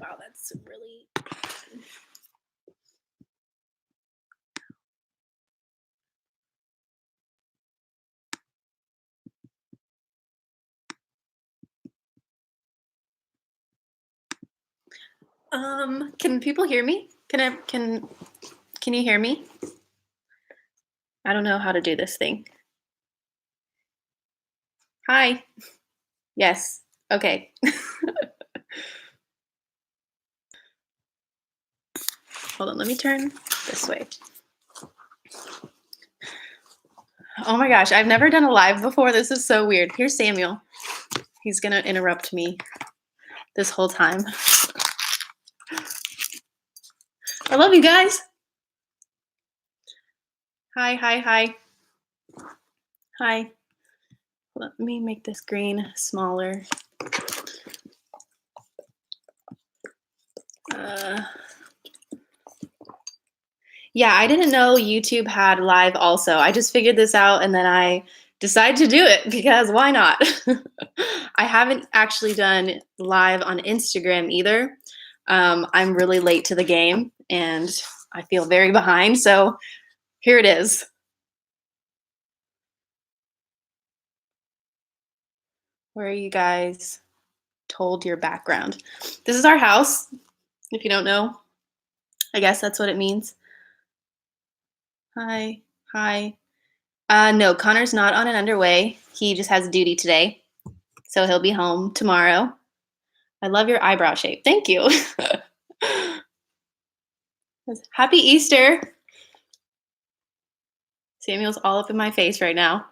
Wow, that's really. Can people hear me? Can you hear me? I don't know how to do this thing. Hi. Yes. Okay. Hold on, let me turn this way. Oh my gosh, I've never done a live before. This is so weird. Here's Samuel. He's gonna interrupt me this whole time. I love you guys. Hi, hi, hi. Hi. Let me make this green smaller. Yeah, I didn't know YouTube had live also. I just figured this out and then I decided to do it because why not? I haven't actually done live on Instagram either. I'm really late to the game and I feel very behind. So here it is. Where are you guys told your background? This is our house. If you don't know, I guess that's what it means. Hi, hi. No, Connor's not on an underway. He just has duty today. So he'll be home tomorrow. I love your eyebrow shape. Thank you. Happy Easter. Samuel's all up in my face right now.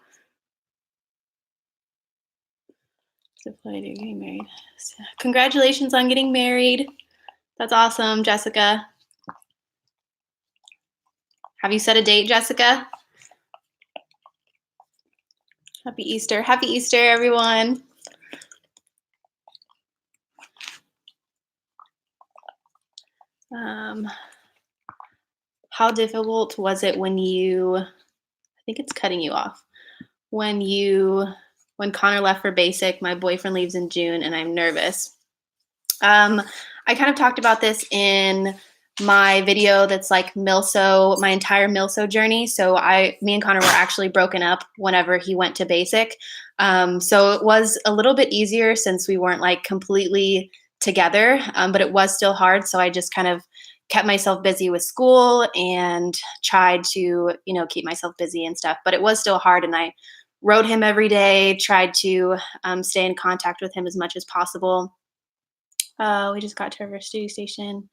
You're getting married. Congratulations on getting married. That's awesome, Jessica. Have you set a date, Jessica? Happy Easter. Happy Easter, everyone. How difficult was it when you, I think it's cutting you off, when Connor left for basic? My boyfriend leaves in June and I'm nervous. I kind of talked about this in my video that's like Milso, my entire Milso journey. So me and Connor were actually broken up whenever he went to basic. So it was a little bit easier since we weren't like completely together, but it was still hard. So I just kind of kept myself busy with school and tried to, keep myself busy and stuff, but it was still hard. And I wrote him every day, tried to stay in contact with him as much as possible. We just got to our studio station.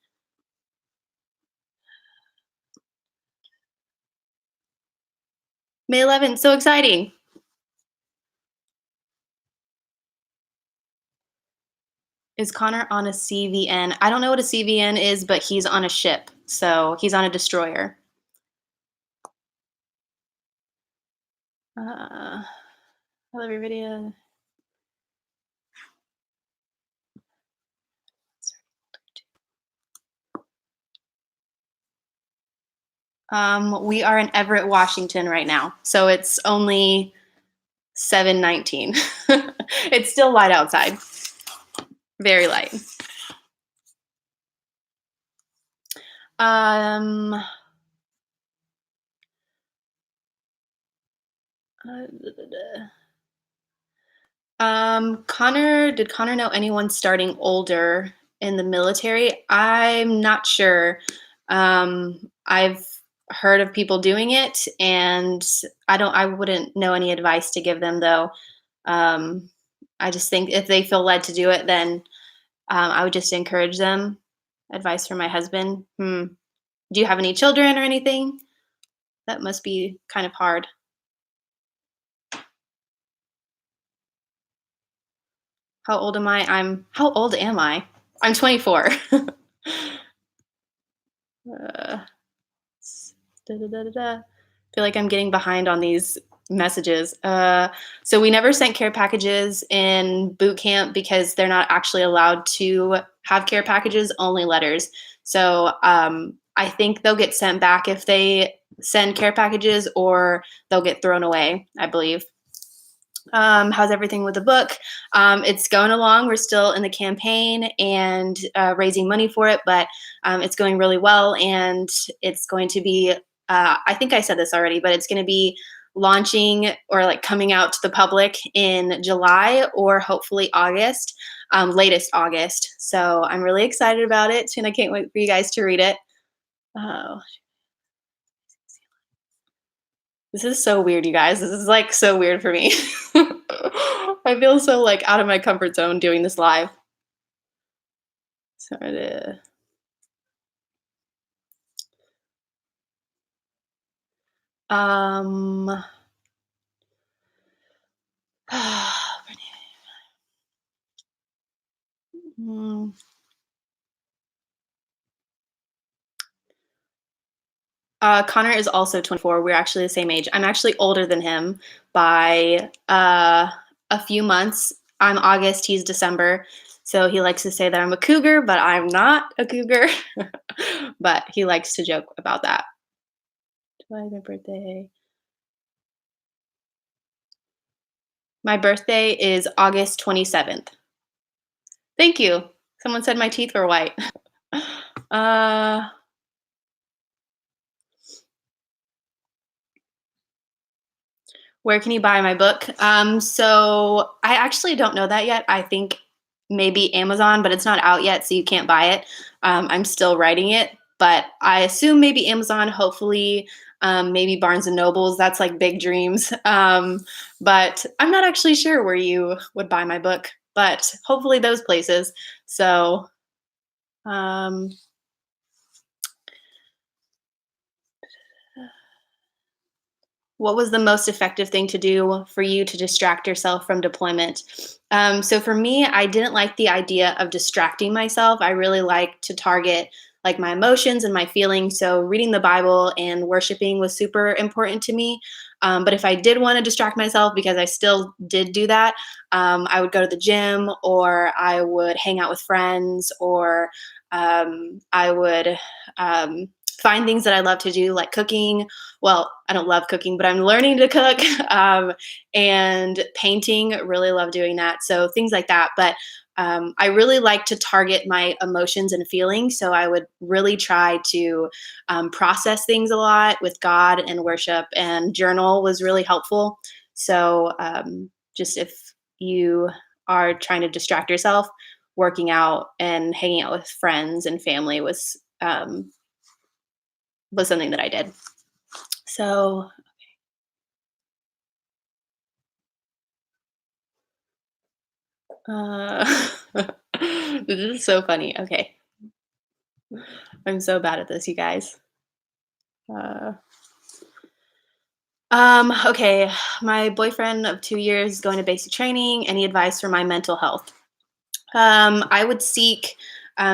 May 11th, so exciting. Is Connor on a CVN? I don't know what a CVN is, but he's on a ship. So he's on a destroyer. I love your video. We are in Everett, Washington right now. So it's only 7:19. It's still light outside. Very light. Did Connor know anyone starting older in the military? I'm not sure. I've heard of people doing it and I wouldn't know any advice to give them though. I just think if they feel led to do it, then I would just encourage them. Advice from my husband. Do you have any children or anything? That must be kind of hard. How old am I? How old am I? I'm 24. I feel like I'm getting behind on these messages. So we never sent care packages in boot camp because they're not actually allowed to have care packages, only letters. So I think they'll get sent back if they send care packages, or they'll get thrown away, I believe. How's everything with the book? It's going along. We're still in the campaign and raising money for it, but it's going really well. And it's going to be, I think I said this already, but it's going to be launching or like coming out to the public in July or hopefully August, latest August. So I'm really excited about it, and I can't wait for you guys to read it. Oh, this is so weird, you guys. This is like so weird for me. I feel so like out of my comfort zone doing this live. Sorry to um mm, Connor is also 24. We're actually the same age. I'm actually older than him by a few months. I'm August, he's December. So he likes to say that I'm a cougar, but I'm not a cougar. But he likes to joke about that. July, my birthday. My birthday is August 27th. Thank you. Someone said my teeth were white. Uh, where can you buy my book? So I actually don't know that yet. I think maybe Amazon, but it's not out yet, so you can't buy it. I'm still writing it, but I assume maybe Amazon, hopefully, maybe Barnes and Nobles. That's like big dreams. But I'm not actually sure where you would buy my book, but hopefully those places. So, um, what was the most effective thing to do for you to distract yourself from deployment? So for me, I didn't like the idea of distracting myself. I really like to target like my emotions and my feelings. So reading the Bible and worshiping was super important to me. But if I did want to distract myself, because I still did do that, I would go to the gym or I would hang out with friends or I would find things that I love to do, like cooking. Well, I don't love cooking, but I'm learning to cook, and painting. Really love doing that. So things like that. But I really like to target my emotions and feelings. So I would really try to process things a lot with God and worship, and journal was really helpful. So just if you are trying to distract yourself, working out and hanging out with friends and family was something that I did. So Uh, this is so funny. Okay. I'm so bad at this, you guys. Uh, okay. My boyfriend of 2 years is going to basic training. Any advice for my mental health? I would seek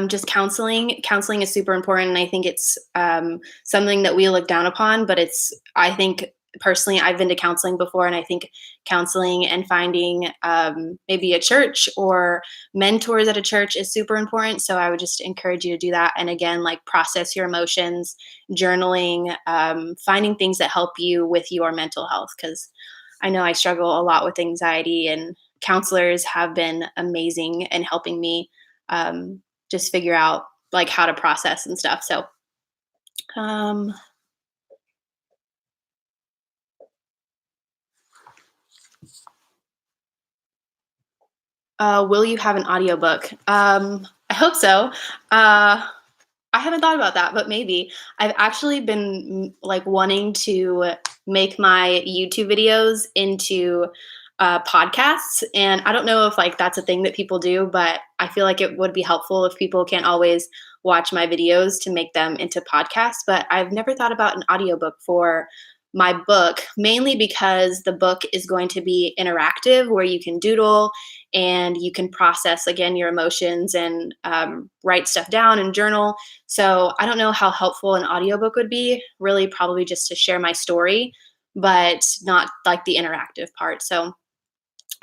just counseling. Counseling is super important. And I think it's something that we look down upon, but I think personally, I've been to counseling before, and I think counseling and finding maybe a church or mentors at a church is super important. So I would just encourage you to do that. And again, like process your emotions, journaling, finding things that help you with your mental health. Because I know I struggle a lot with anxiety, and counselors have been amazing in helping me just figure out like how to process and stuff. So, um, will you have an audiobook? I hope so. I haven't thought about that, but maybe. I've actually been like wanting to make my YouTube videos into podcasts, and I don't know if like that's a thing that people do, but I feel like it would be helpful if people can't always watch my videos to make them into podcasts. But I've never thought about an audiobook for my book, mainly because the book is going to be interactive where you can doodle and you can process again your emotions and write stuff down and journal. So I don't know how helpful an audiobook would be, really probably just to share my story, but not like the interactive part. So,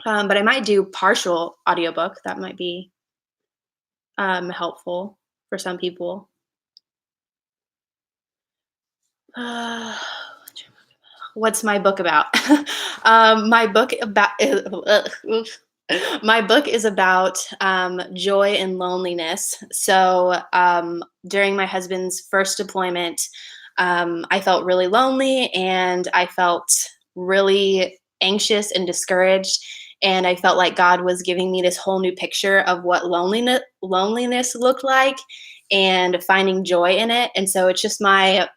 but I might do partial audiobook. That might be helpful for some people. Uh, What's my book about? My book about my book is about joy and loneliness. So during my husband's first deployment, I felt really lonely and I felt really anxious and discouraged. And I felt like God was giving me this whole new picture of what loneliness looked like and finding joy in it. And so it's just my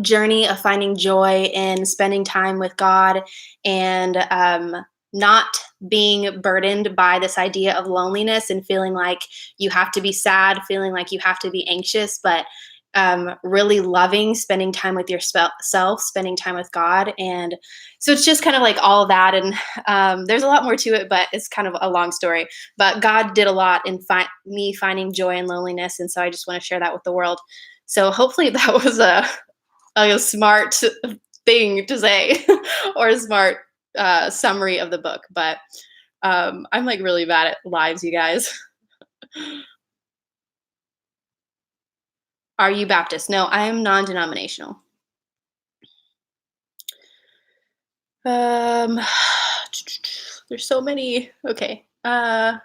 journey of finding joy in spending time with God and not being burdened by this idea of loneliness and feeling like you have to be sad, feeling like you have to be anxious, but really loving spending time with yourself, spending time with God. And so it's just kind of like all of that. And there's a lot more to it, but it's kind of a long story. But God did a lot in me finding joy and loneliness. And so I just want to share that with the world. So hopefully that was a smart thing to say or a smart summary of the book. But I'm like really bad at lives, you guys. Are you Baptist? No, I am non-denominational. Um, there's so many. Okay. Ever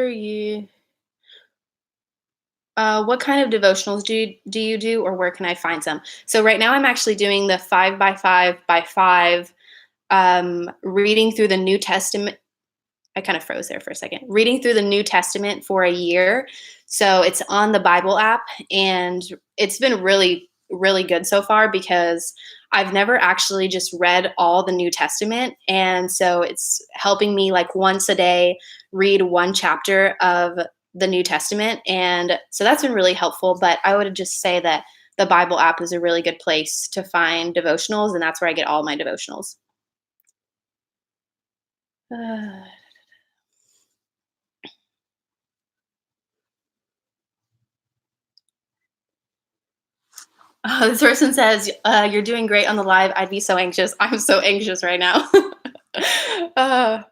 you? What kind of devotionals do you do, or where can I find some? So right now I'm actually doing the 5 by 5 by 5, reading through the New Testament. I kind of froze there for a second. Reading through the New Testament for a year. So it's on the Bible app, and it's been really, really good so far because I've never actually just read all the New Testament. And so it's helping me like once a day read one chapter of the New Testament. And so that's been really helpful. But I would just say that the Bible app is a really good place to find devotionals, and that's where I get all my devotionals. Uh, this person says, "You're doing great on the live. I'd be so anxious. I'm so anxious right now." uh,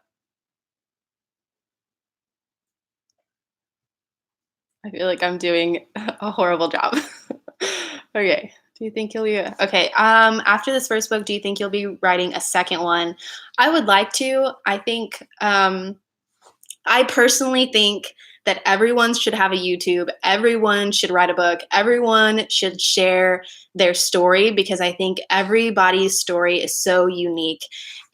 I feel like I'm doing a horrible job. Okay. Do you think you'll be okay? After this first book, do you think you'll be writing a second one? I would like to. I personally think that everyone should have a YouTube. Everyone should write a book. Everyone should share their story because I think everybody's story is so unique.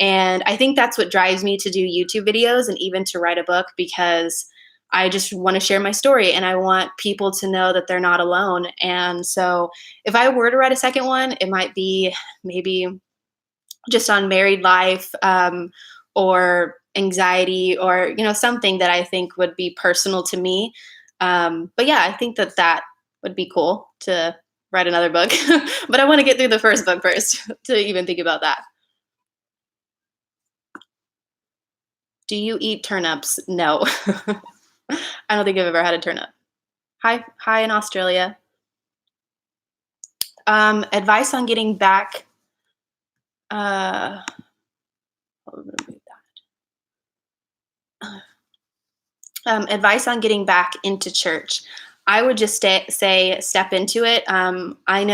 And I think that's what drives me to do YouTube videos and even to write a book because I just want to share my story and I want people to know that they're not alone. And so if I were to write a second one, it might be maybe just on married life or anxiety or something that I think would be personal to me. But yeah, I think that that would be cool to write another book. But I want to get through the first book first to even think about that. Do you eat turnips? No. I don't think I've ever had a turnip. Hi in Australia. Advice on getting back. Uh, advice on getting back into church. I would just say step into it. I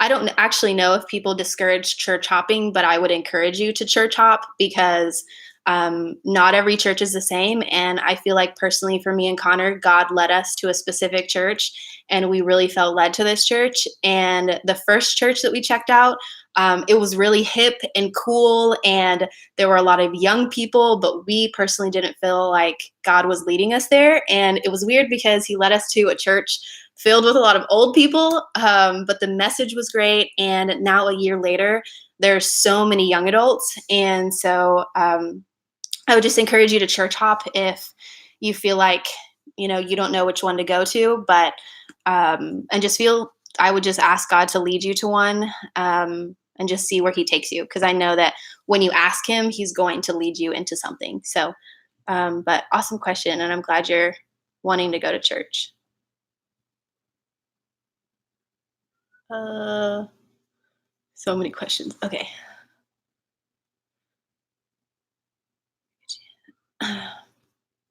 don't actually know if people discourage church hopping, but I would encourage you to church hop because not every church is the same. And I feel like personally for me and Connor, God led us to a specific church and we really felt led to this church. And the first church that we checked out, it was really hip and cool and there were a lot of young people, but we personally didn't feel like God was leading us there. And it was weird because he led us to a church filled with a lot of old people, but the message was great. And now a year later, there's so many young adults. And so I would just encourage you to church hop if you feel like, you don't know which one to go to, but, and just feel, I would just ask God to lead you to one and just see where he takes you. Cause I know that when you ask him, he's going to lead you into something. So, but awesome question. And I'm glad you're wanting to go to church. Uh, so many questions. Okay.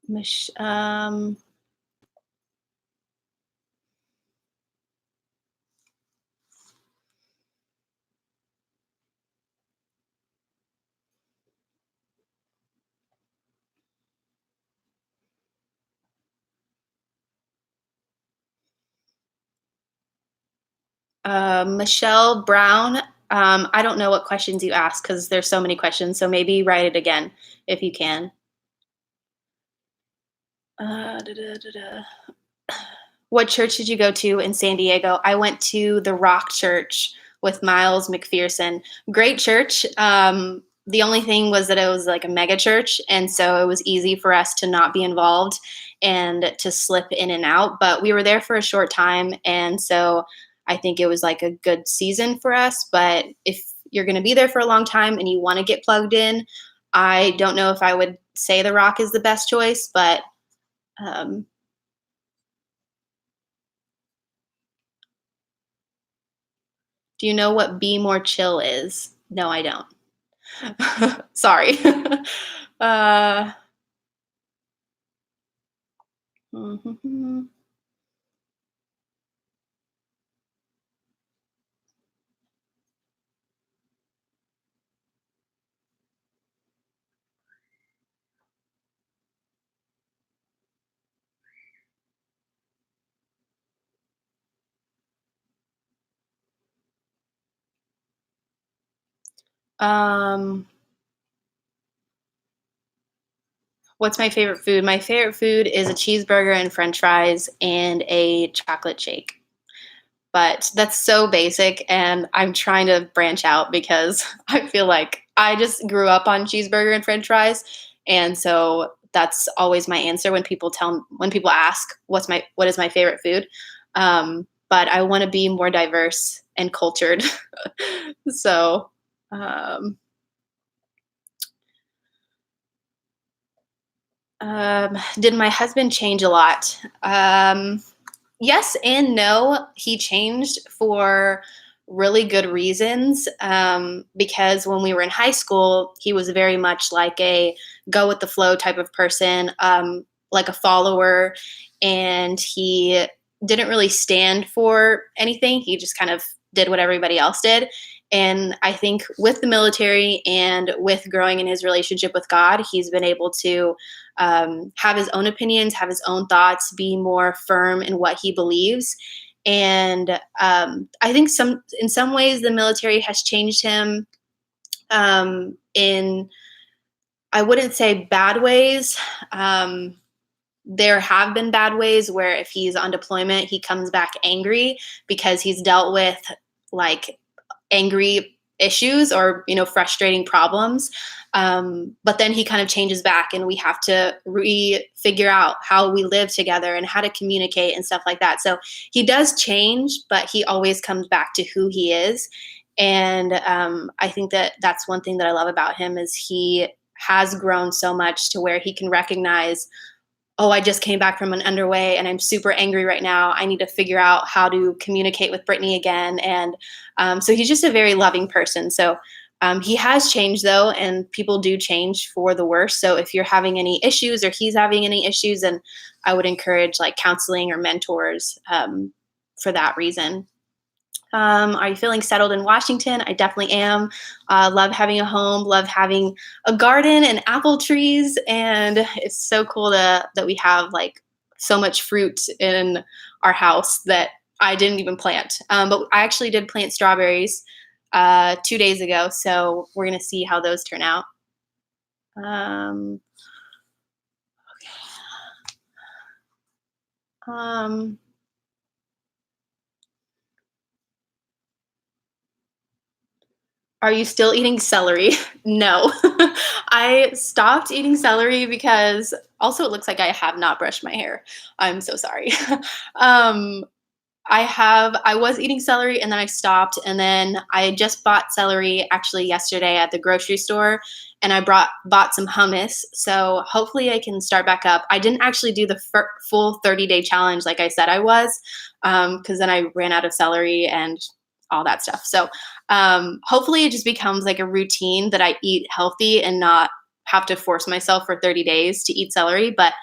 Mich- um, Michelle Brown. I don't know what questions you asked because there's so many questions. So maybe write it again if you can. Da, da, da, da. What church did you go to in San Diego? I went to the Rock Church with Miles McPherson. Great church. The only thing was that it was like a mega church, and so it was easy for us to not be involved and to slip in and out. But we were there for a short time, and so I think it was like a good season for us. But if you're going to be there for a long time and you want to get plugged in, I don't know if I would say the Rock is the best choice, but um, do you know what Be More Chill is? No, I don't. Sorry. uh, um, what's my favorite food? My favorite food is a cheeseburger and french fries and a chocolate shake. But that's so basic, and I'm trying to branch out because I feel like I just grew up on cheeseburger and french fries, and so that's always my answer when people ask what is my favorite food. But I want to be more diverse and cultured. So, um, did my husband change a lot? Yes and no. He changed for really good reasons. Because when we were in high school, he was very much like a go with the flow type of person, like a follower, and he didn't really stand for anything. He just kind of did what everybody else did. And I think with the military and with growing in his relationship with God, he's been able to have his own opinions, have his own thoughts, be more firm in what he believes. And I think in some ways the military has changed him, in, I wouldn't say bad ways. There have been bad ways where if he's on deployment, he comes back angry because he's dealt with like angry issues or frustrating problems, but then he kind of changes back and we have to figure out how we live together and how to communicate and stuff like that. So he does change, but he always comes back to who he is. And I think that that's one thing that I love about him is he has grown so much to where he can recognize, oh, I just came back from an underway and I'm super angry right now. I need to figure out how to communicate with Brittani again. And so he's just a very loving person. So he has changed though, and people do change for the worse. So if you're having any issues or he's having any issues, then I would encourage like counseling or mentors for that reason. Are you feeling settled in Washington? I definitely am. Love having a home, love having a garden and apple trees. And it's so cool that we have like so much fruit in our house that I didn't even plant. But I actually did plant strawberries 2 days ago. So we're going to see how those turn out. Um, um, Are you still eating celery? No. I stopped eating celery because also it looks like I have not brushed my hair. I'm so sorry. um, I was eating celery and then I stopped, and then I just bought celery actually yesterday at the grocery store, and I bought some hummus. So hopefully I can start back up. I didn't actually do the full 30-day challenge like I said I was, because then I ran out of celery and all that stuff. So hopefully it just becomes like a routine that I eat healthy and not have to force myself for 30 days to eat celery. But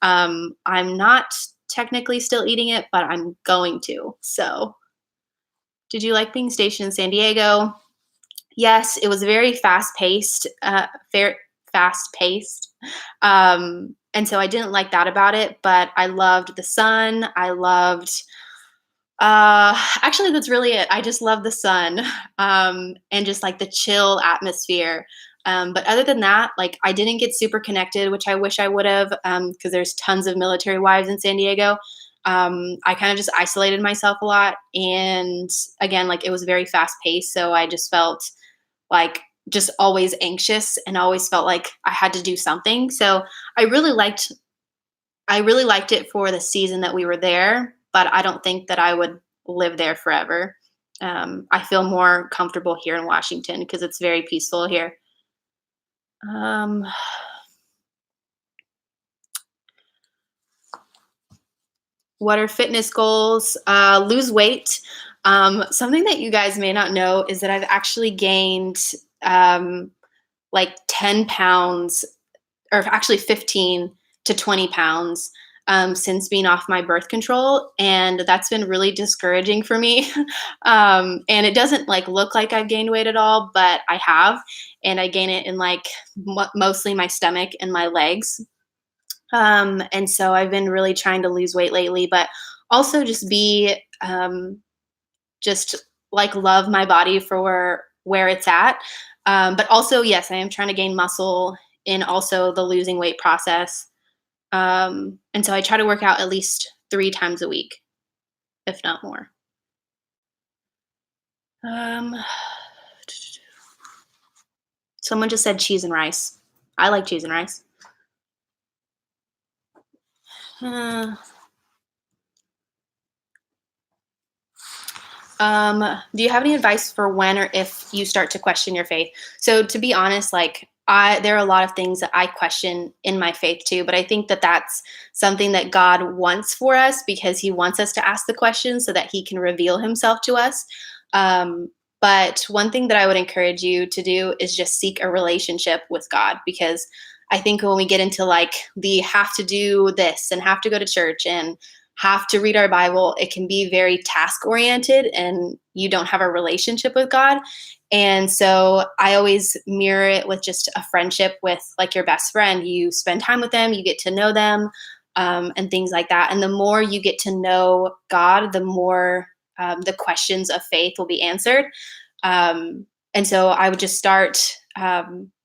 I'm not technically still eating it, but I'm going to. So, did you like being stationed in San Diego? Yes, it was very fast paced, fast paced. And so I didn't like that about it, but I loved the sun. I loved Actually, that's really it. I just love the sun, and just like the chill atmosphere. But other than that, like I didn't get super connected, which I wish I would have, because there's tons of military wives in San Diego. I kind of just isolated myself a lot, and again, like it was very fast paced, so I just felt like just always anxious and always felt like I had to do something. So I really liked I really liked it for the season that we were there, but I don't think that I would live there forever. I feel more comfortable here in Washington because it's very peaceful here. Um, what are fitness goals? Lose weight. Something that you guys may not know is that I've actually gained like 10 pounds, or actually 15 to 20 pounds since being off my birth control. And that's been really discouraging for me. And it doesn't like look like I've gained weight at all, but I have. And I gain it in like mostly my stomach and my legs. And so I've been really trying to lose weight lately, but also just be just like love my body for where it's at. But also, yes, I am trying to gain muscle in also the losing weight process. And so I try to work out at least 3 times a week, if not more. Um, someone just said cheese and rice. I like cheese and rice. Uh, do you have any advice for when or if you start to question your faith? So to be honest, like there are a lot of things that I question in my faith too, but I think that that's something that God wants for us because he wants us to ask the questions so that he can reveal himself to us. Um, but one thing that I would encourage you to do is just seek a relationship with God because I think when we get into like the have to do this and have to go to church and have to read our Bible, it can be very task oriented and you don't have a relationship with God. And so I always mirror it with just a friendship with like your best friend. You spend time with them, you get to know them, and things like that. And the more you get to know God, the more the questions of faith will be answered. And so I would just start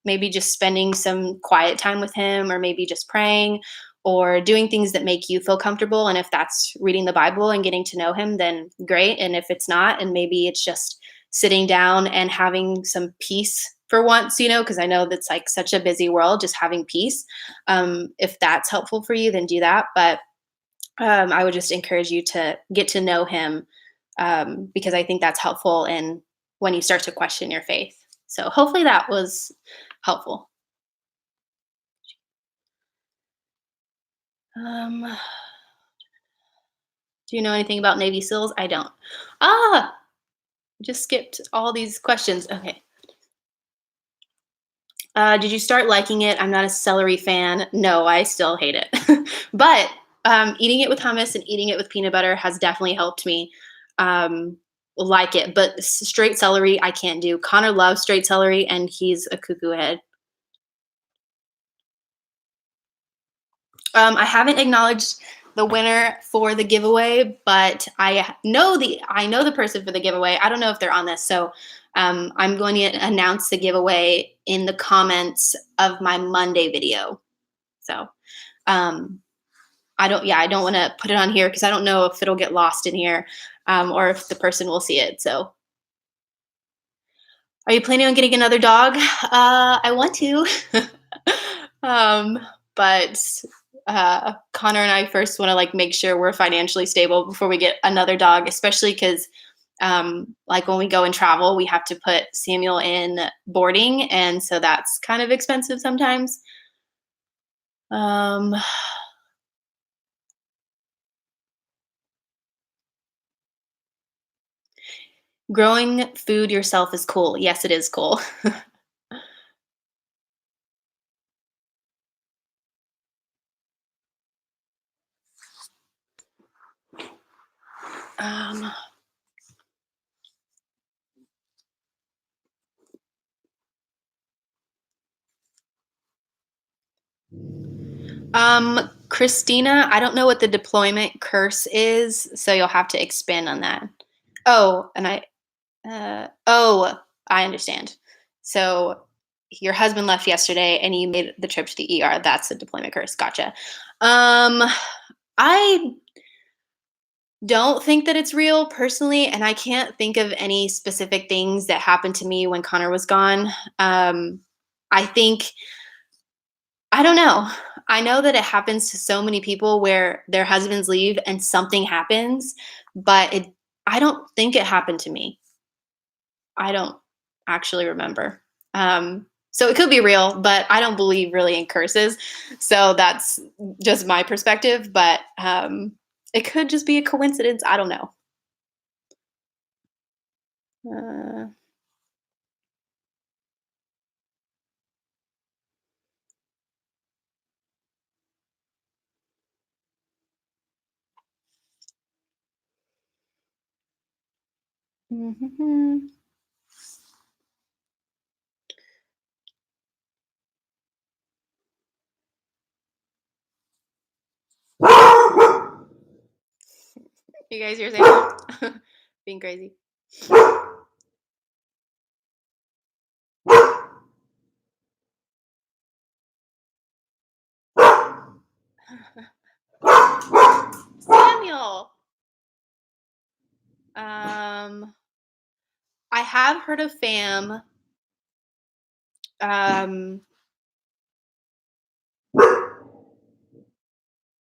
maybe just spending some quiet time with him, or maybe just praying, or doing things that make you feel comfortable. And if that's reading the Bible and getting to know him, then great. And if it's not, and maybe it's just sitting down and having some peace for once, because I know that's like such a busy world, just having peace. If that's helpful for you, then do that. But I would just encourage you to get to know him because I think that's helpful in when you start to question your faith. So hopefully that was helpful. Um, do you know anything about Navy SEALs? I don't. Ah, just skipped all these questions. Okay. Did you start liking it? I'm not a celery fan. No, I still hate it. But eating it with hummus and eating it with peanut butter has definitely helped me um, like it. But straight celery, I can't do. Connor loves straight celery, and he's a cuckoo head. I haven't acknowledged the winner for the giveaway, but I know the person for the giveaway. I don't know if they're on this, so I'm going to announce the giveaway in the comments of my Monday video. So um, I don't want to put it on here because I don't know if it'll get lost in here or if the person will see it. So, are you planning on getting another dog? I want to. um, but Connor and I first want to like make sure we're financially stable before we get another dog, especially because like when we go and travel, we have to put Samuel in boarding, and so that's kind of expensive sometimes. Um, growing food yourself is cool. Yes, it is cool. um, Christina, I don't know what the deployment curse is, so you'll have to expand on that. Oh, and oh, I understand. So your husband left yesterday and you made the trip to the ER. That's the deployment curse. Gotcha. Um, I don't think that it's real personally, and I can't think of any specific things that happened to me when Connor was gone. I think I don't know. I know that it happens to so many people where their husbands leave and something happens, but I don't think it happened to me. I don't actually remember. So it could be real, but I don't believe really in curses. So that's just my perspective, but it could just be a coincidence. I don't know. Uh, mhm. You guys hear Samuel being crazy? Samuel. Um, I have heard of FAM. Um,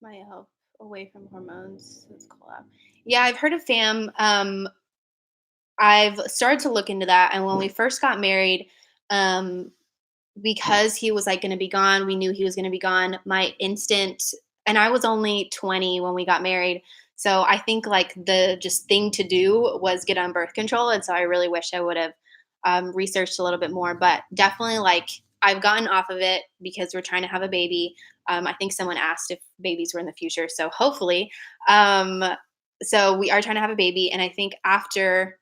my help away from hormones. Let's call out. Yeah, I've heard of FAM. I've started to look into that, and when we first got married, um, because he was like going to be gone, we knew he was going to be gone. My instant, and I was only 20 when we got married, so I think like the just thing to do was get on birth control, and so I really wish I would have researched a little bit more. But definitely, like I've gotten off of it because we're trying to have a baby. I think someone asked if babies were in the future, so hopefully. Um, so we are trying to have a baby, and I think after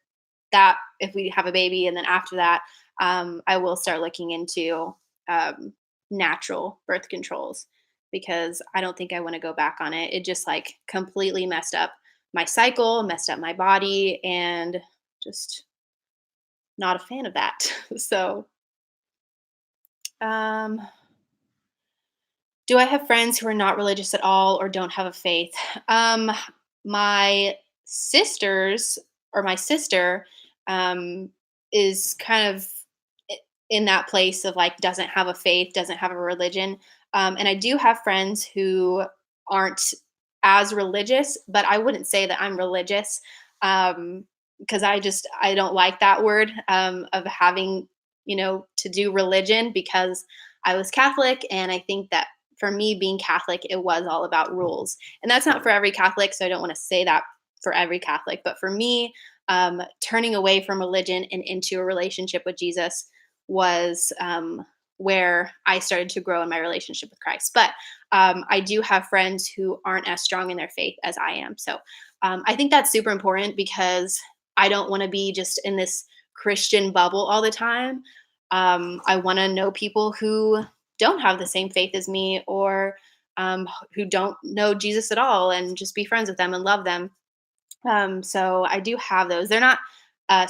that, if we have a baby, and then after that, I will start looking into um, natural birth controls because I don't think I want to go back on it. It just like completely messed up my cycle, messed up my body, and just not a fan of that. So, um, do I have friends who are not religious at all or don't have a faith? Um, my sisters or my sister um, is kind of in that place of like doesn't have a faith, doesn't have a religion. And I do have friends who aren't as religious, but I wouldn't say that I'm religious because I don't like that word of having to do religion because I was Catholic, and I think that for me being Catholic, it was all about rules. And that's not for every Catholic, so I don't want to say that for every Catholic. But for me, turning away from religion and into a relationship with Jesus was where I started to grow in my relationship with Christ. But I do have friends who aren't as strong in their faith as I am. So I think that's super important because I don't want to be just in this Christian bubble all the time. I want to know people who don't have the same faith as me or who don't know Jesus at all and just be friends with them and love them. So I do have those. They're not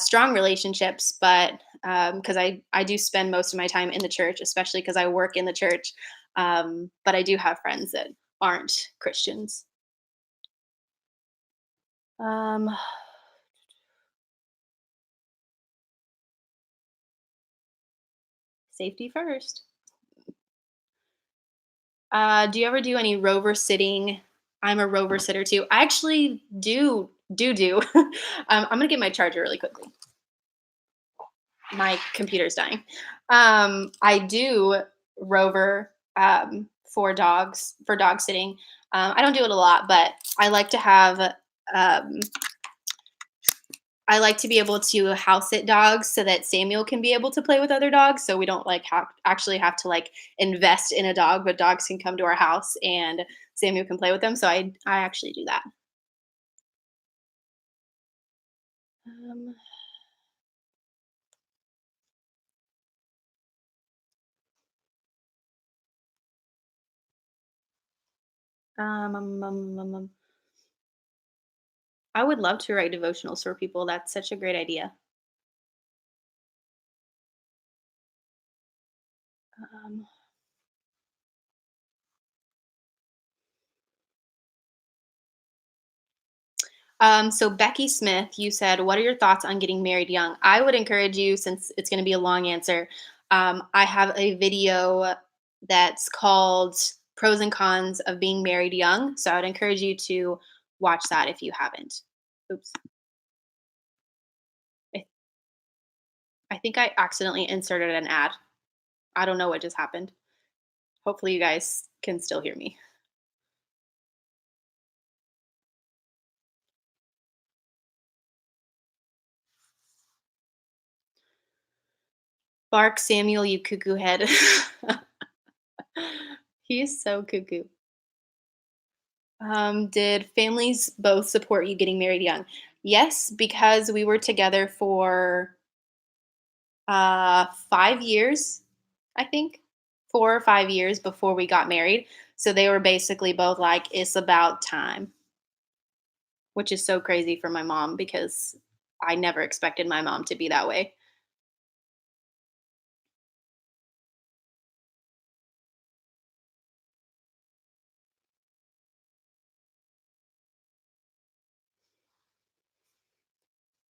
strong relationships, but because I do spend most of my time in the church, especially because I work in the church. But I do have friends that aren't Christians. Um, Safety first. Do you ever do any rover sitting? I'm a rover sitter too. I actually do. I'm gonna get my charger really quickly. My computer's dying. I do rover for dog sitting. I don't do it a lot, but I like to have. Um, I like to be able to house sit dogs so that Samuel can be able to play with other dogs. So we don't like actually have to like invest in a dog, but dogs can come to our house and Samuel can play with them. So I actually do that. Um, Um, um, um, um, um, I would love to write devotionals for people. That's such a great idea. Um, so Becky Smith, you said, "What are your thoughts on getting married young?" I would encourage you, since it's going to be a long answer. I have a video that's called "Pros and Cons of Being Married Young," so I would encourage you to watch that if you haven't. Oops, I, I think I accidentally inserted an ad. I don't know what just happened. Hopefully, you guys can still hear me. Bark, Samuel, you cuckoo head. He's so cuckoo. Did families both support you getting married young? Yes, because we were together for 5 years, I think, 4 or 5 years before we got married. So they were basically both like, "It's about time," which is so crazy for my mom because I never expected my mom to be that way.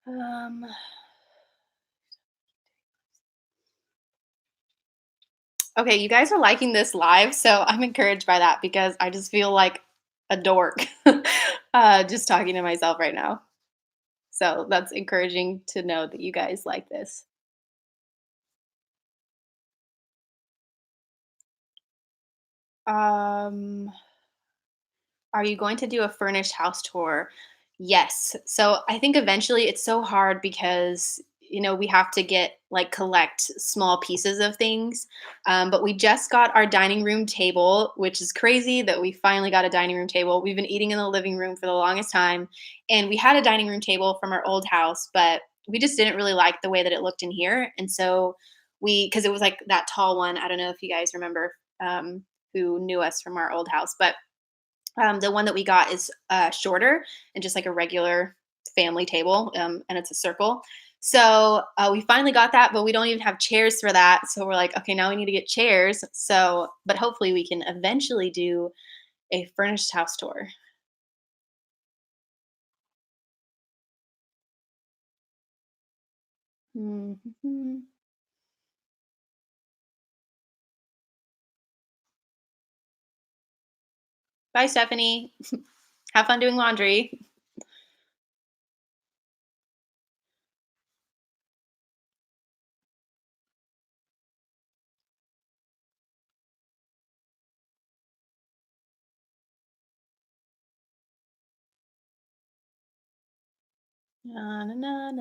Um, okay, you guys are liking this live, so I'm encouraged by that because I just feel like a dork just talking to myself right now. So that's encouraging to know that you guys like this. Um, are you going to do a furnished house tour? Yes. So I think eventually it's so hard because we have to get like collect small pieces of things. But we just got our dining room table, which is crazy that we finally got a dining room table. We've been eating in the living room for the longest time, and we had a dining room table from our old house, but we just didn't really like the way that it looked in here, and so because it was like that tall one. I don't know if you guys remember who knew us from our old house, but the one that we got is shorter and just like a regular family table, and it's a circle. So we finally got that, but we don't even have chairs for that. So we're like, okay, now we need to get chairs. So, but hopefully we can eventually do a furnished house tour. Mhm. Bye, Stephanie. Have fun doing laundry. Na, na, na,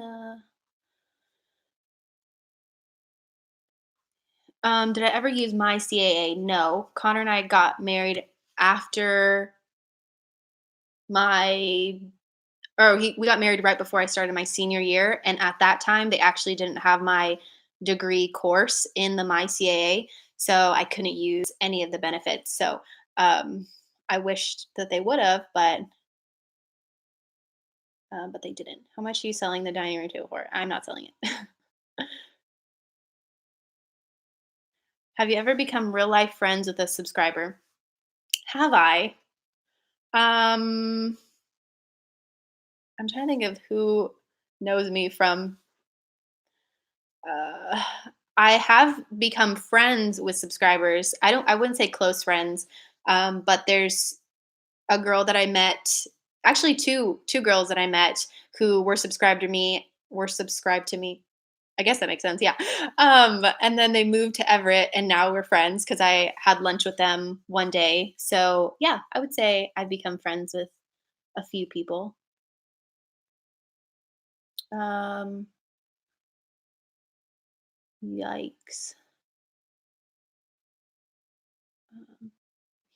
na. Did I ever use my CAA? No. Connor and I got married after my we got married right before I started my senior year, and at that time, they actually didn't have my degree course in the My CAA, so I couldn't use any of the benefits. So, I wished that they would have, but they didn't. How much are you selling the dining room table for? I'm not selling it. Have you ever become real life friends with a subscriber? Have I? Um, I'm trying to think of who knows me from Uh, I have become friends with subscribers. I wouldn't say close friends, but there's a girl that I met, actually two girls that I met who were subscribed to me. I guess that makes sense. Yeah. And then they moved to Everett and now we're friends because I had lunch with them one day. So yeah, I would say I've become friends with a few people. Um, Yikes.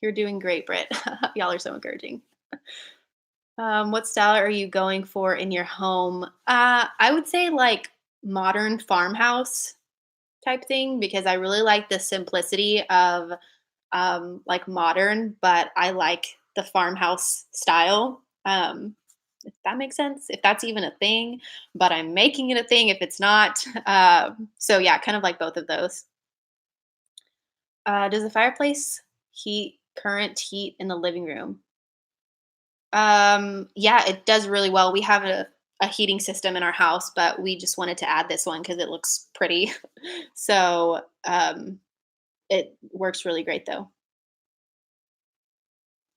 You're doing great, Britt. Y'all are so encouraging. What style are you going for in your home? I would say like modern farmhouse type thing because I really like the simplicity of like modern, but I like the farmhouse style. If that makes sense, if that's even a thing, but I'm making it a thing if it's not. So yeah, kind of like both of those. Does the fireplace heat current heat in the living room? Yeah, it does really well. We have a heating system in our house, but we just wanted to add this one because it looks pretty. So it works really great though.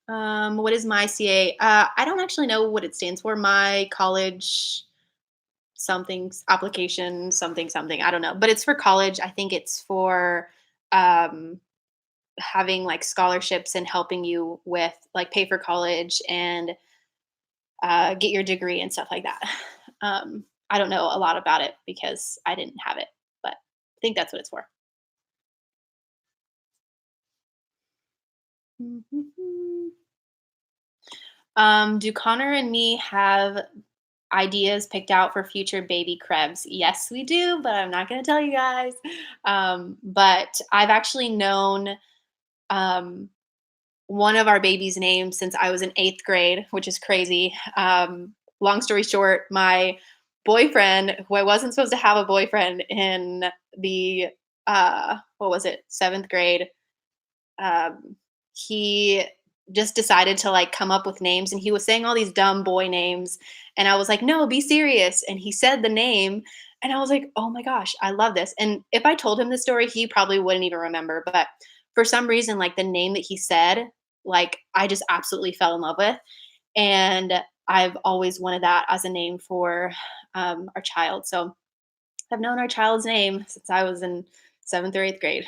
What is my CA? I don't actually know what it stands for. My college application something something. I don't know, but it's for college. I think it's for um, having like scholarships and helping you with like pay for college and get your degree and stuff like that. I don't know a lot about it because I didn't have it, but I think that's what it's for. Mhm. Do Connor and me have ideas picked out for future baby Krebs? Yes, we do, but I'm not going to tell you guys. But I've actually known um, one of our baby's names since I was in eighth grade, which is crazy. Long story short, my boyfriend, who I wasn't supposed to have a boyfriend in the, what was it, seventh grade, um, he just decided to like come up with names and he was saying all these dumb boy names. And I was like, no, be serious. And he said the name. And I was like, oh my gosh, I love this. And if I told him the story, he probably wouldn't even remember. But for some reason, like the name that he said, like I just absolutely fell in love with. And I've always wanted that as a name for our child. So I've known our child's name since I was in seventh or eighth grade.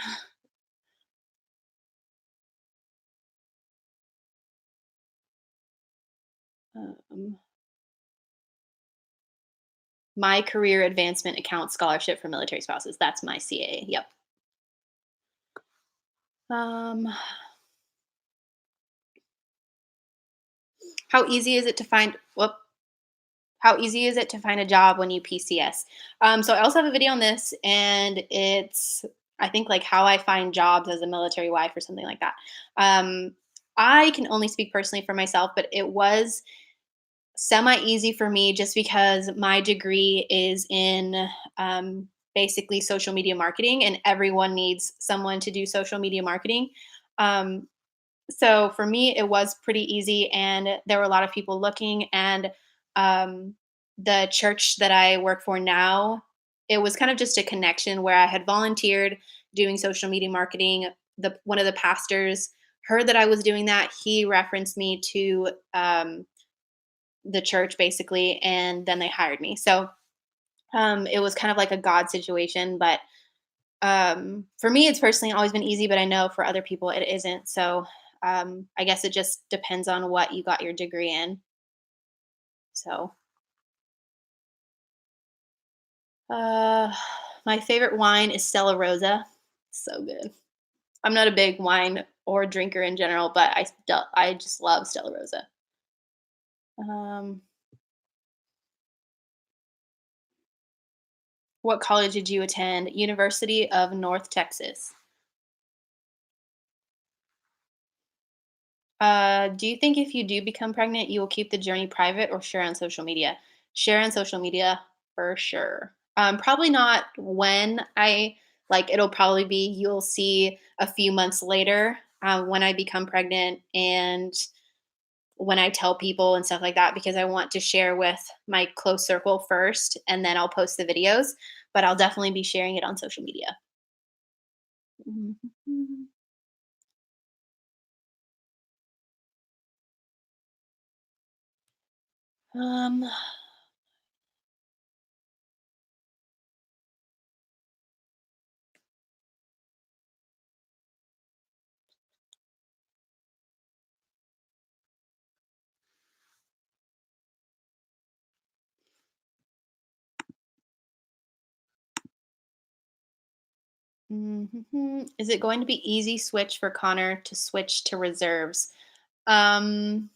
Um, My career advancement account scholarship for military spouses. That's my CA. Yep. Um, how easy is it to find? Whoop. How easy is it to find a job when you PCS? So I also have a video on this, and it's I think like how I find jobs as a military wife or something like that. Um, I can only speak personally for myself, but it was semi easy for me just because my degree is in basically social media marketing, and everyone needs someone to do social media marketing. Um, so for me, it was pretty easy, and there were a lot of people looking. And um, the church that I work for now, it was kind of just a connection where I had volunteered doing social media marketing. The one of the pastors heard that I was doing that. He referenced me to the church basically, and then they hired me. So it was kind of like a God situation, but for me, it's personally always been easy, but I know for other people it isn't. So I guess it just depends on what you got your degree in. So uh, my favorite wine is Stella Rosa. So good. I'm not a big wine or drinker in general, but I just love Stella Rosa. Um, what college did you attend? University of North Texas. Do you think if you do become pregnant, you will keep the journey private or share on social media? Share on social media for sure. Probably not when I like it'll probably be you'll see a few months later when I become pregnant and when I tell people and stuff like that because I want to share with my close circle first and then I'll post the videos, but I'll definitely be sharing it on social media. Mhm. Um, Is it going to be easy switch for Connor to switch to reserves? Um,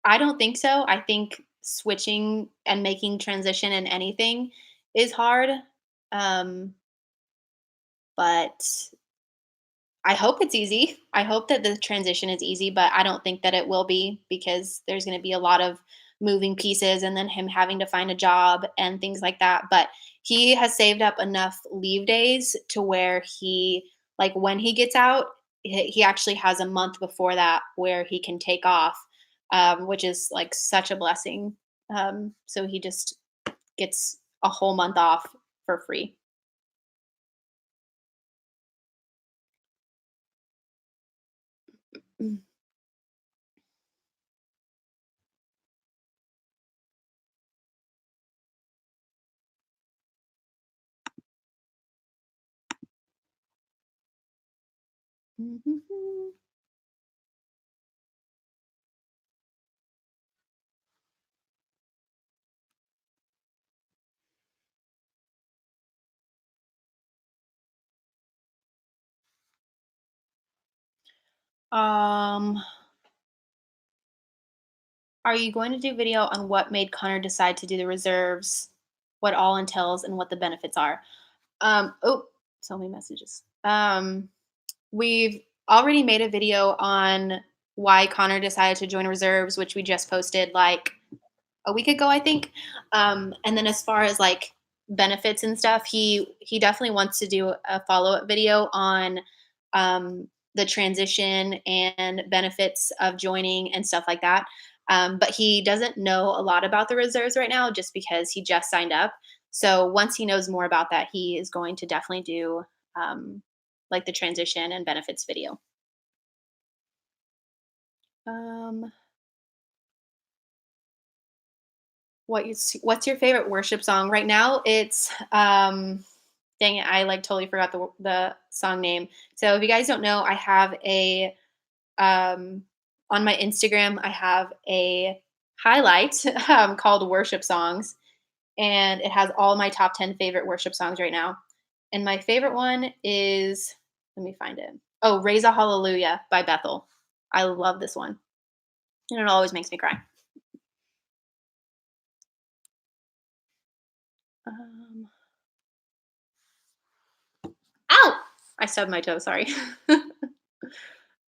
I don't think so. I think switching and making transition in anything is hard. Um, but I hope it's easy. I hope that the transition is easy, but I don't think that it will be because there's going to be a lot of moving pieces and then him having to find a job and things like that. But he has saved up enough leave days to where like, when he gets out, he actually has a month before that where he can take off, which is like such a blessing. So he just gets a whole month off for free. Um, are you going to do video on what made Connor decide to do the reserves, what all entails, and what the benefits are? Oh, so many messages. We've already made a video on why Connor decided to join reserves, which we just posted like a week ago, I think. And then as far as like benefits and stuff, he definitely wants to do a follow up video on the transition and benefits of joining and stuff like that. But he doesn't know a lot about the reserves right now, just because he just signed up. So once he knows more about that, he is going to definitely do like the transition and benefits video. Um, what's your favorite worship song right now? It's dang it, I like totally forgot the song name. So if you guys don't know, I have a um on my Instagram, I have a highlight called worship songs, and it has all my top 10 favorite worship songs right now. And my favorite one is, let me find it. Oh, Raise a Hallelujah by Bethel. I love this one. And it always makes me cry. Um, Ow! I stubbed my toe, sorry.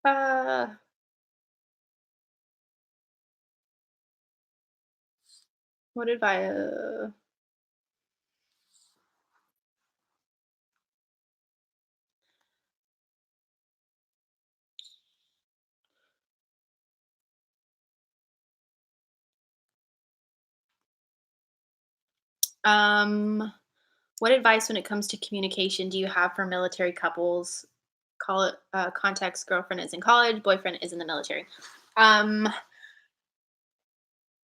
uh, what did I what advice when it comes to communication do you have for military couples? Call it context, girlfriend is in college, boyfriend is in the military. Um,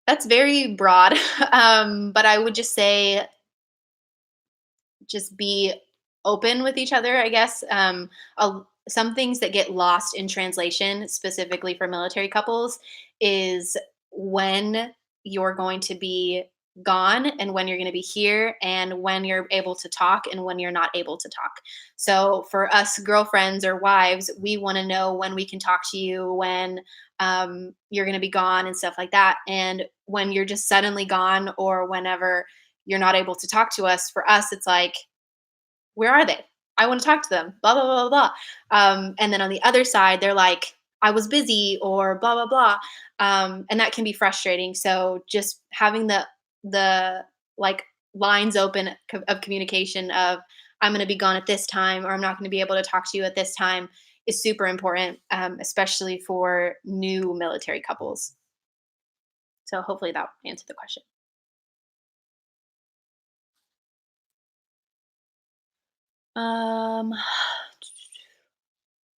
that's very broad. But I would just say just be open with each other, I guess. Some things that get lost in translation, specifically for military couples, is when you're going to be gone and when you're going to be here and when you're able to talk and when you're not able to talk. So for us girlfriends or wives, we want to know when we can talk to you, when you're going to be gone and stuff like that. And when you're just suddenly gone or whenever you're not able to talk to us, for us, it's like, where are they? I want to talk to them, blah, blah, blah, blah. And then on the other side, they're like, I was busy or blah, blah, blah. And that can be frustrating. So just having the like lines open of communication of, I'm going to be gone at this time, or I'm not going to be able to talk to you at this time, is super important, especially for new military couples. So hopefully that answered the question. Um,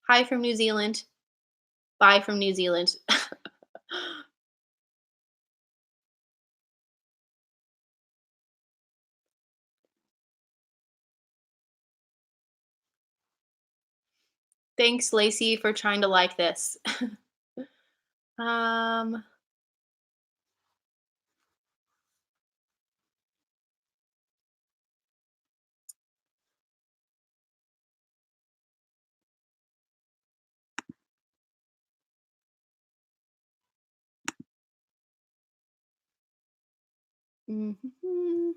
Hi from New Zealand. Bye from New Zealand. Thanks, Lacey, for trying to like this. um, mhm.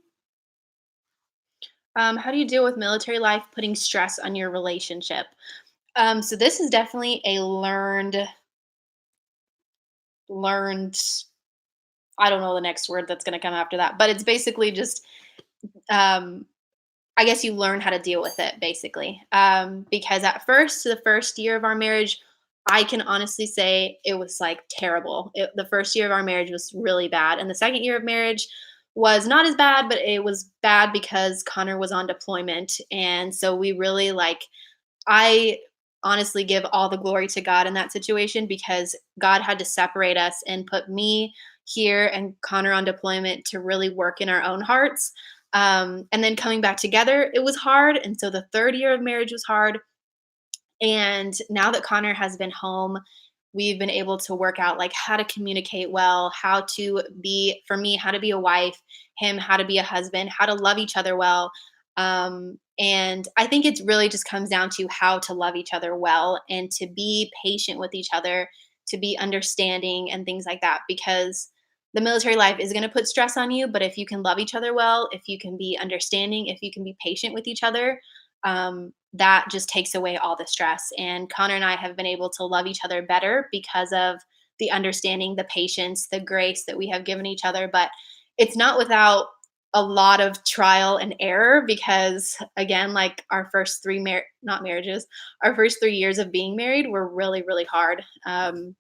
How do you deal with military life putting stress on your relationship? So this is definitely a learned. I don't know the next word that's going to come after that, but it's basically just um, I guess you learn how to deal with it basically. Because at first, the first year of our marriage, I can honestly say it was like terrible. The first year of our marriage was really bad. And the second year of marriage was not as bad, but it was bad because Connor was on deployment. And so we really like, I honestly give all the glory to God in that situation because God had to separate us and put me here and Connor on deployment to really work in our own hearts. And then coming back together, it was hard. And so the third year of marriage was hard. And now that Connor has been home, we've been able to work out like how to communicate well, how to be, for me, how to be a wife, him, how to be a husband, how to love each other well. And I think it really just comes down to how to love each other well and to be patient with each other, to be understanding and things like that. Because the military life is going to put stress on you, but if you can love each other well, if you can be understanding, if you can be patient with each other, that just takes away all the stress. And Connor and I have been able to love each other better because of the understanding, the patience, the grace that we have given each other. But it's not without a lot of trial and error because, again, like our first not marriages, our first 3 years of being married were really, really hard.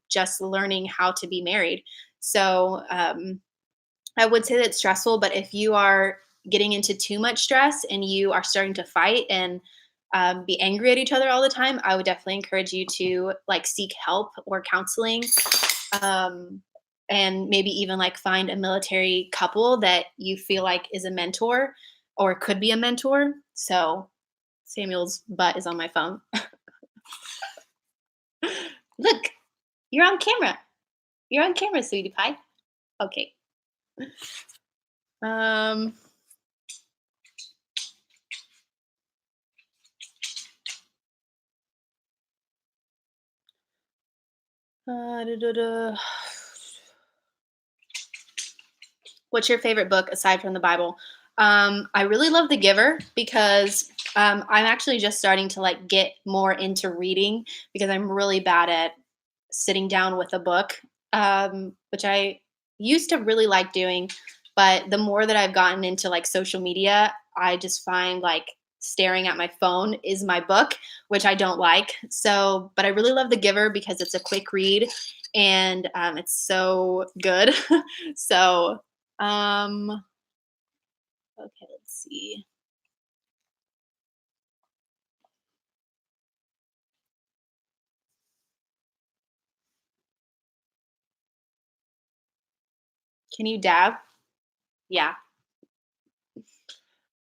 Just learning how to be married. So I would say that's stressful, but if you are getting into too much stress and you are starting to fight and be angry at each other all the time, I would definitely encourage you to like seek help or counseling, um, and maybe even like find a military couple that you feel like is a mentor or could be a mentor. So Samuel's butt is on my phone. Look, you're on camera. You're on camera, sweetie pie. Okay. Um, da, da, da. What's your favorite book aside from the Bible? I really love The Giver because I'm actually just starting to like get more into reading because I'm really bad at sitting down with a book, which I used to really like doing. But the more that I've gotten into like social media, I just find like staring at my phone is my book, which I don't like. So, but I really love The Giver because it's a quick read and it's so good. So, um, okay, let's see. Can you dab? Yeah.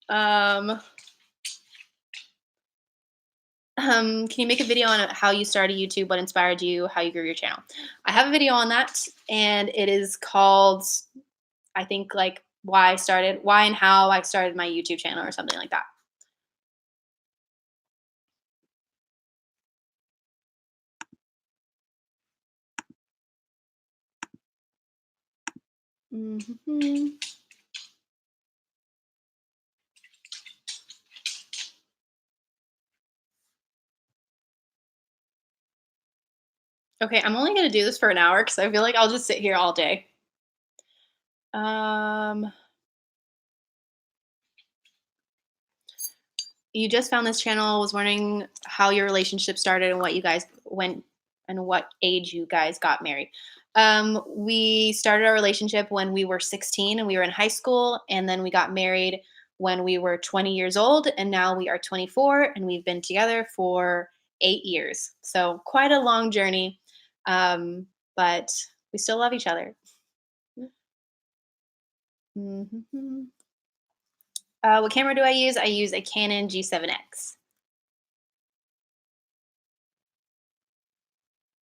Um, can you make a video on how you started YouTube, what inspired you, how you grew your channel? I have a video on that, and it is called, I think, like why and how I started my YouTube channel or something like that. Mhm. Okay, I'm only gonna do this for an hour because I feel like I'll just sit here all day. Um, you just found this channel, was wondering how your relationship started and what you guys went and what age you guys got married. We started our relationship when we were 16 and we were in high school, and then we got married when we were 20 years old, and now we are 24 and we've been together for 8 years. So quite a long journey, but we still love each other. Mhm. What camera do I use? I use a Canon G7X.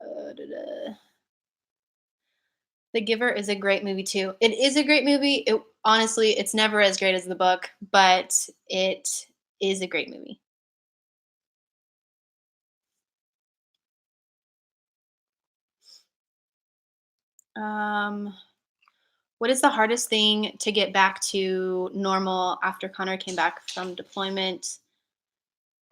Da-da. The Giver is a great movie too. It is a great movie. It honestly, it's never as great as the book, but it is a great movie. Um, what is the hardest thing to get back to normal after Connor came back from deployment?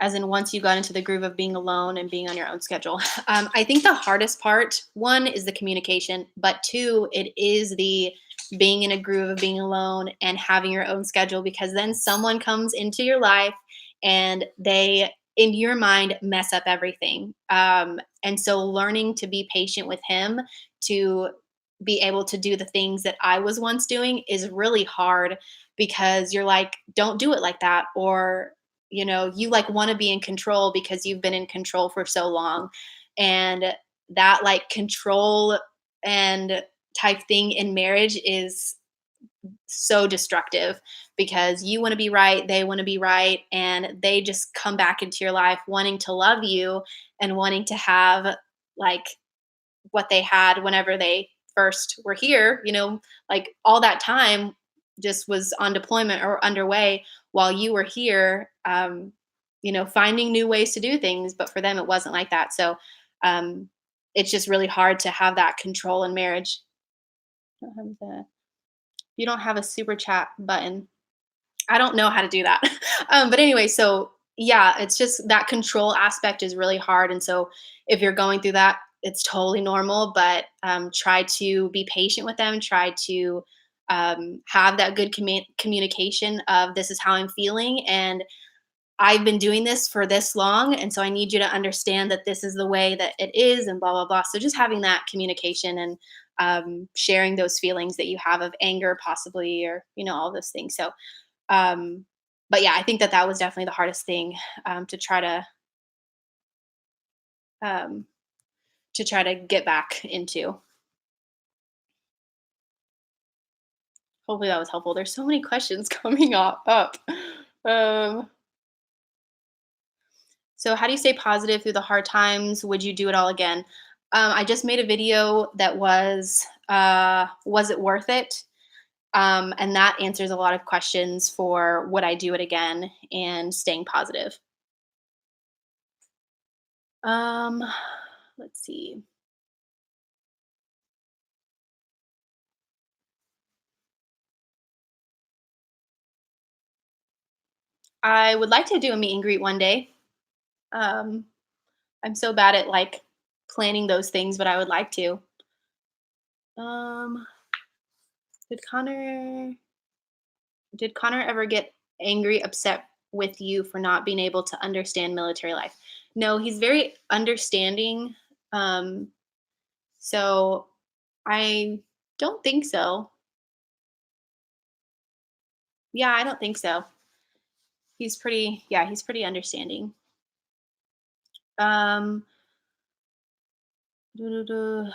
as in once you got into the groove of being alone and being on your own schedule. I think the hardest part, one, is the communication, but two, it is the being in a groove of being alone and having your own schedule, because then someone comes into your life and they, in your mind, mess up everything. And so learning to be patient with him, to be able to do the things that I was once doing, is really hard, because you're like, don't do it like that. Or, you like want to be in control because you've been in control for so long. And that like control and type thing in marriage is so destructive, because you want to be right, they want to be right, and they just come back into your life wanting to love you and wanting to have like what they had whenever they first were here, like all that time just was on deployment or underway while you were here, finding new ways to do things. But for them, it wasn't like that. So um, it's just really hard to have that control in marriage. I don't have you don't have a super chat button. I don't know how to do that. But anyway, so yeah, it's just that control aspect is really hard. And so if you're going through that, it's totally normal, but try to be patient with them. Try to have that good communication of, this is how I'm feeling. And I've been doing this for this long. And so I need you to understand that this is the way that it is, and blah, blah, blah. So just having that communication and sharing those feelings that you have of anger, possibly, or, all those things. So, um, but yeah, I think that that was definitely the hardest thing, to um, try to get back into. Hopefully that was helpful. There's so many questions coming up. Um, so how do you stay positive through the hard times? Would you do it all again? I just made a video that was it worth it? And that answers a lot of questions for would I do it again and staying positive. Um, let's see. I would like to do a meet and greet one day. Um, I'm so bad at like planning those things, but I would like to. Um, did Connor did Connor ever get angry, upset with you for not being able to understand military life? No, he's very understanding. Um, so I don't think so. Yeah, I don't think so. He's pretty understanding. Um, doo, doo, doo.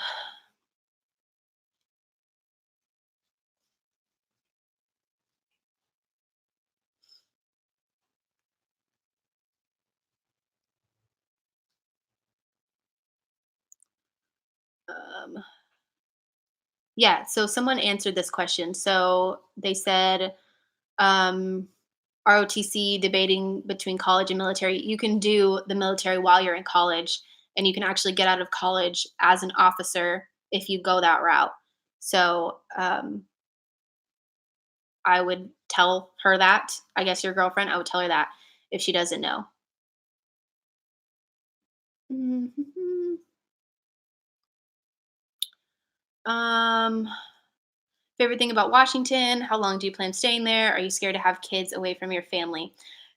Um, yeah, so someone answered this question. So they said, um, ROTC, debating between college and military. You can do the military while you're in college, and you can actually get out of college as an officer if you go that route. So I would tell her that. I guess your girlfriend, I would tell her that if she doesn't know. Mhm. Um, Favorite thing about Washington? How long do you plan staying there? Are you scared to have kids away from your family?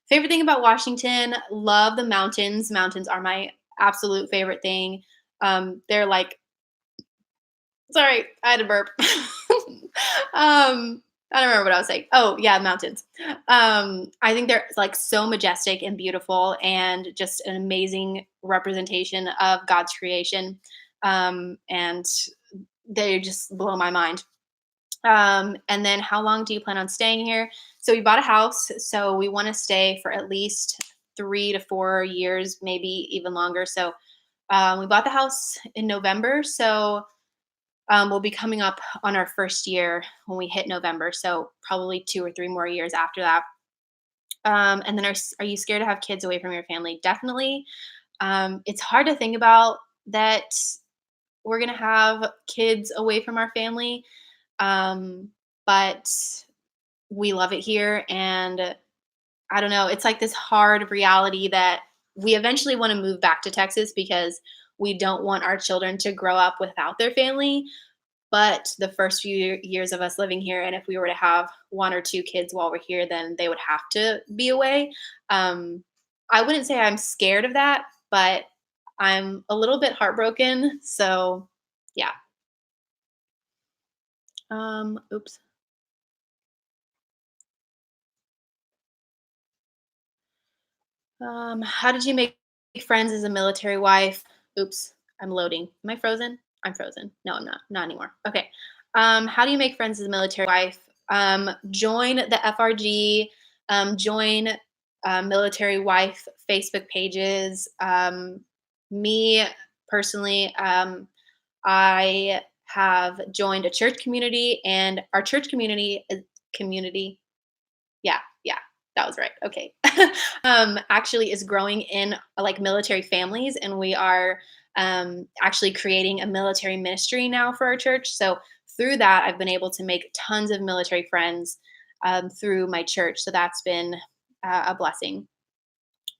Favorite thing about Washington? Love the mountains. Mountains are my absolute favorite thing. They're like, sorry, I had a burp. I don't remember what I was saying. Oh, yeah, mountains. I think they're like so majestic and beautiful, and just an amazing representation of God's creation. And they just blow my mind. And then how long do you plan on staying here? So we bought a house, so we want to stay for at least 3 to 4 years, maybe even longer. So we bought the house in November, so we'll be coming up on our first year when we hit November. So probably 2 or 3 more years after that. And then are you scared to have kids away from your family? Definitely. It's hard to think about that we're gonna have kids away from our family, um, but we love it here, and I don't know, it's like this hard reality that we eventually want to move back to Texas because we don't want our children to grow up without their family. But the first few years of us living here, and if we were to have one or two kids while we're here, then they would have to be away. Um, I wouldn't say I'm scared of that, but I'm a little bit heartbroken. So, yeah. Oops. How did you make friends as a military wife? Oops, I'm loading. Am I frozen? I'm frozen. No, I'm not. Not anymore. Okay. How do you make friends as a military wife? Join the FRG. Join military wife Facebook pages. Me personally, I have joined a church community, and our church community, yeah, yeah, that was right. Okay. Actually is growing in like military families, and we are actually creating a military ministry now for our church. So through that, I've been able to make tons of military friends through my church. So that's been a blessing.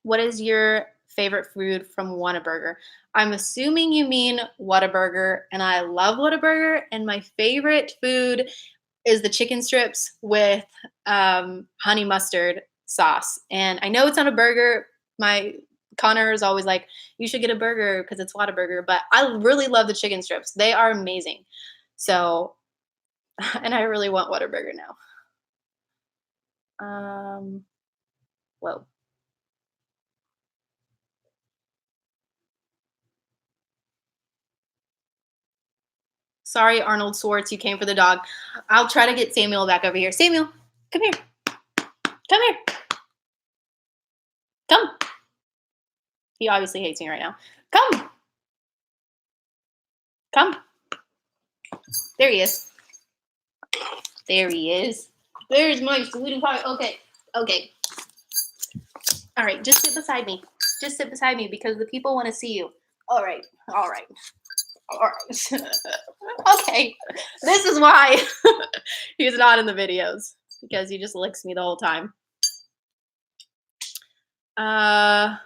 What is your favorite food from Whataburger? I'm assuming you mean Whataburger, and I love Whataburger. And my favorite food is the chicken strips with honey mustard sauce. And I know it's not a burger. My Connor is always like, you should get a burger because it's Whataburger. But I really love the chicken strips. They are amazing. So, and I really want Whataburger now. Whoa. Sorry, Arnold Swartz, you came for the dog. I'll try to get Samuel back over here. Samuel, come here. Come here. Come. He obviously hates me right now. Come. Come. There he is. There he is. There's my sweetie pie. Okay. Okay. All right. Just sit beside me. Just sit beside me because the people want to see you. All right. All right. All right. Okay. This is why he's not in the videos because he just licks me the whole time. Uh,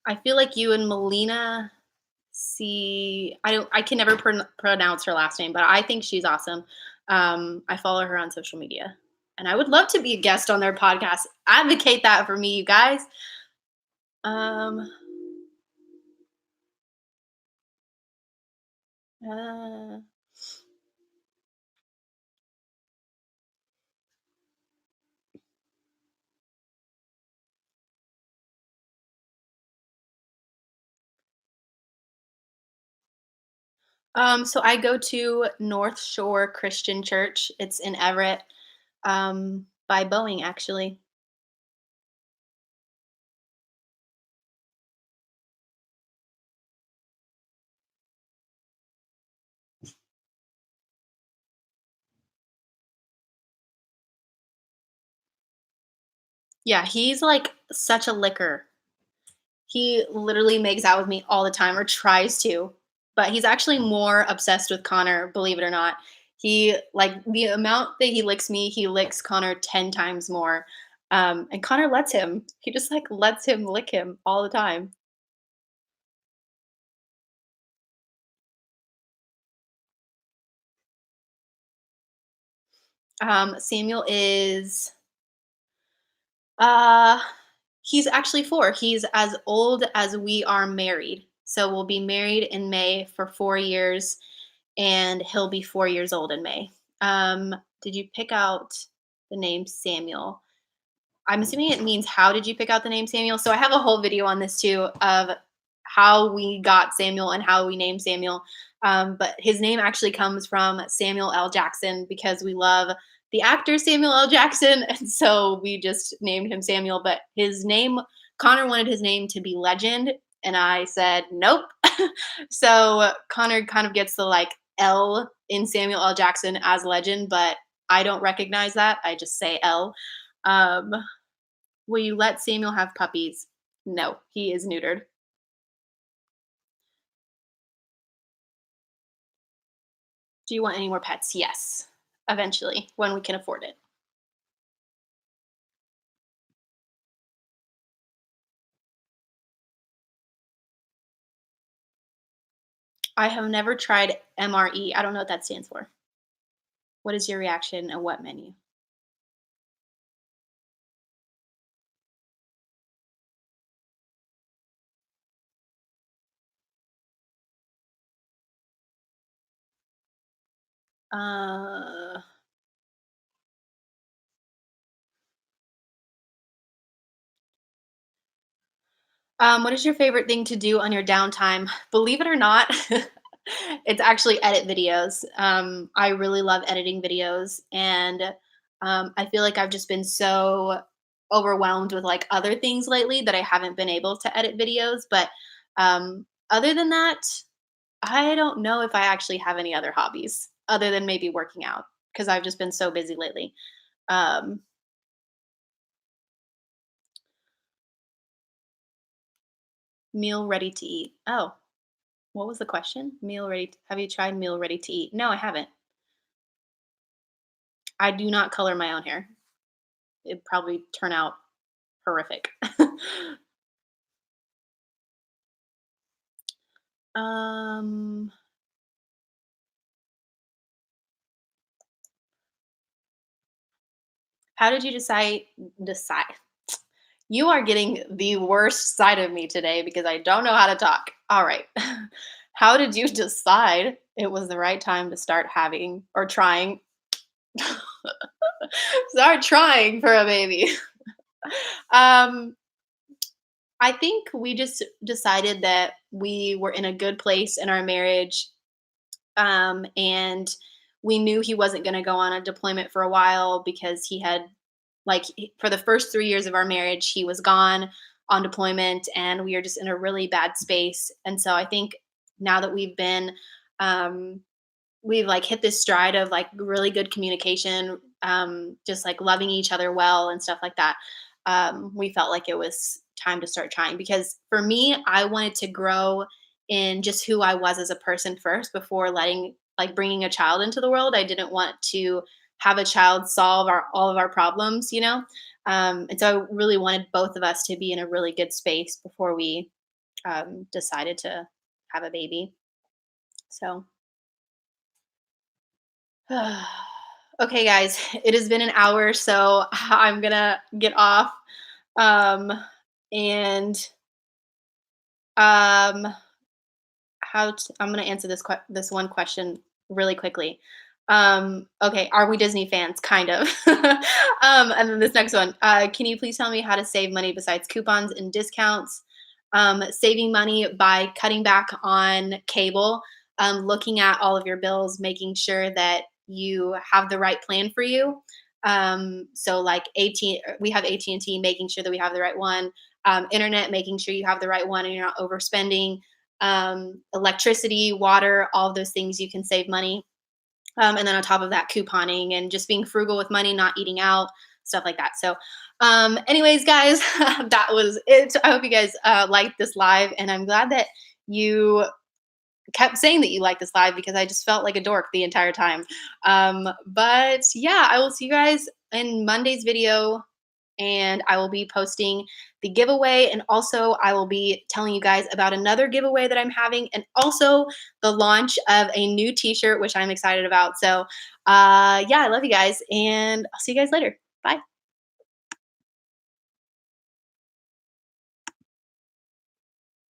I feel like you and Melina see. I can never pronounce her last name, but I think she's awesome. I follow her on social media, and I would love to be a guest on their podcast. Advocate that for me, you guys. Um, uh, so I go to North Shore Christian Church. It's in Everett, by Boeing, actually. Yeah, he's like such a licker. He literally makes out with me all the time or tries to, but he's actually more obsessed with Connor, believe it or not. He like the amount that he licks me, he licks Connor 10 times more. And Connor lets him. He just like lets him lick him all the time. Samuel is uh he's actually 4. He's as old as we are married. So we'll be married in May for 4 years, and he'll be 4 years old in May. Did you pick out the name Samuel? I'm assuming it means how did you pick out the name Samuel? So I have a whole video on this too of how we got Samuel and how we named Samuel. But his name actually comes from Samuel L. Jackson because we love the actor Samuel L. Jackson. And so we just named him Samuel. But his name, Connor wanted his name to be Legend. And I said, nope. So Connor kind of gets the like L in Samuel L. Jackson as Legend, but I don't recognize that. I just say L. Um, will you let Samuel have puppies? No, he is neutered. Do you want any more pets? Yes, eventually when we can afford it. I have never tried MRE. I don't know what that stands for. What is your reaction and what menu? Uh, what is your favorite thing to do on your downtime? Believe it or not, it's actually edit videos. I really love editing videos, and I feel like I've just been so overwhelmed with like other things lately that I haven't been able to edit videos. But other than that, I don't know if I actually have any other hobbies other than maybe working out because I've just been so busy lately. Um, Meal ready to eat. Oh, what was the question? Have you tried meal ready to eat? No, I haven't. I do not color my own hair. It'd probably turn out horrific. um, how did you decide? You are getting the worst side of me today because I don't know how to talk. All right. How did you decide it was the right time to start having or trying start trying for a baby? Um, I think we just decided that we were in a good place in our marriage, and we knew he wasn't going to go on a deployment for a while because he had for the first 3 years of our marriage he was gone on deployment, and we were just in a really bad space. And so I think now that um, we've like hit this stride of like really good communication, just like loving each other well and stuff like that. We felt like it was time to start trying because for me, I wanted to grow in just who I was as a person first before bringing a child into the world. I didn't want to have a child solve all of our problems, you know? And so I really wanted both of us to be in a really good space before we decided to have a baby. So okay, guys, it has been an hour, so I'm gonna get off. Um, and um, I'm gonna answer this one question really quickly. Okay, are we Disney fans? Kind of. And then this next one. Can you please tell me how to save money besides coupons and discounts? Saving money by cutting back on cable, looking at all of your bills, making sure that you have the right plan for you. So like we have AT&T, making sure that we have the right one. Internet, making sure you have the right one and you're not overspending. Electricity, water, all of those things you can save money. And then on top of that, couponing and just being frugal with money, not eating out, stuff like that. So, anyways, guys, that was it. I hope you guys liked this live, and I'm glad that you kept saying that you liked this live because I just felt like a dork the entire time. But yeah, I will see you guys in Monday's video, and I will be posting the giveaway, and also I will be telling you guys about another giveaway that I'm having, and also the launch of a new t-shirt which I'm excited about. So yeah, I love you guys, and I'll see you guys later. Bye.